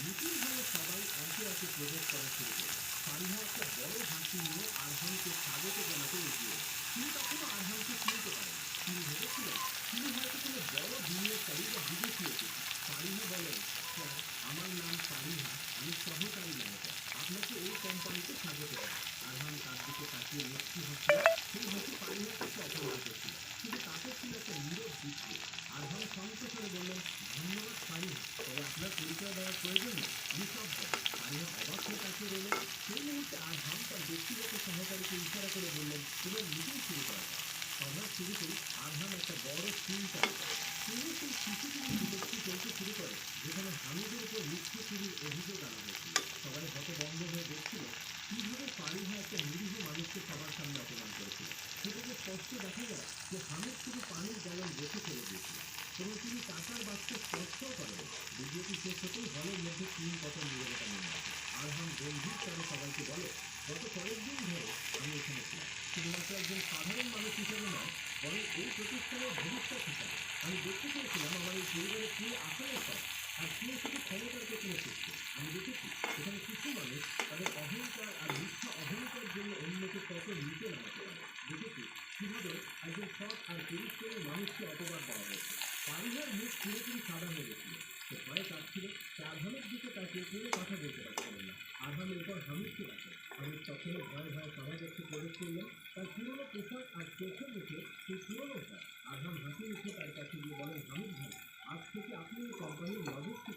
নতুনভাবে সবাই একে একে প্রবেশ করা শুরু করল। সারিহা একটা বড় হাসি নিয়ে আরহামকে স্বাগত জানাতে এগিয়ে এলো। তিনি তখনও আরহামকে চিনতে পারেন। তিনি ভেবেছিলেন তিনি হয়তো কোনো বড় বিনিয়োগকারী বা বিদেশি অতিথি। সারিহা বলেন, স্যার, আমার নাম সারিহা, আমি সহকারী ম্যানেজার, আপনাকে এই কোম্পানিতে স্বাগত জানাই। আরহাম তার দিকে তাকিয়ে মুচকি হাসল। সেই হাসি সারিহার কাছে অপরিচিত ছিল, কিন্তু তাতে ছিল একটা নীরব বিদ্রোহ। আরহাম শান্ত করে বললেন, ধন্যবাদ সারিহা, তবে আপনার পরিচয় দেওয়ার প্রয়োজন নেই, আমি সব জানি। সারিহা অবাক হয়ে তাকিয়ে রইল। সেই মুহূর্তে আরহাম তার ব্যক্তিগত সহকারীকে ইশারা করে বললেন, এবার মিটিং শুরু করা যাক। সভার শুরুতেই আরহাম একটা বড় স্ক্রিন চালু করে। স্ক্রিনে সেই সিসিটিভি ফুটেজটি চলতে শুরু করে, যেখানে হামিদের উপর মিথ্যে চুরির অভিযোগ আনা হয়েছিল। সবাই হতভম্ব হয়ে দেখছিল কিভাবে সারিহা একটা নিরীহ মানুষকে সবার সামনে অপমান করেছিল। ফুটেজে স্পষ্ট দেখা যায় যে হামিদ শুধু পানির গ্যালন রেখে চলে গিয়েছিল এবং তিনি টাকার বাক্স স্পর্শও করেন। ভিডিওটি শেষ হতেই হলের মধ্যে 3 পতন নীরবতা নেমে আসে। আরহাম গম্ভীর স্বরে সবাইকে বলে, গত কয়েকদিন ধরে আমি এখানে ছিলাম, শুধুমাত্র একজন সাধারণ মানুষ হিসেবে নয়, বরং এই প্রতিষ্ঠানের ভবিষ্যৎ হিসাবে। আমি দেখতে চেয়েছিলাম আমার এই পরিবারের কে আসলে সব, আর কে শুধু ক্ষমতার পেছনে ছুটছে। আমি দেখেছি এখানে কিছু মানুষ তাদের অহংকার আর মিথ্যা অহংকারের জন্য অন্যকে কত নিচে নামাতে পারে। দেখেছি কিভাবে একজন সৎ আর পরিশ্রমী মানুষকে অপবাদ দেওয়া হয়েছে। সারিহার মুখ পুরোপুরি সাদা হয়ে গেছিল। সে ভয়ে কাঁপছিল। সে আরহামের দিকে তাকিয়ে কোনো কথা বলতে পারছিলেন না। আরহাম এরপর হামিদকে ডাকে। হামিদ তখনও ভয়ে ভয়ে সবার কাছে প্রবেশ করলেন। তার পুরোনো পোশাক আর চোখে মুখে সেই পুরোনো ভয়। আরহাম হাসি মুখে তার কাছে গিয়ে বলেন, হামিদ ভাই, আজ থেকে আপনি এই কোম্পানির লজিস্টিক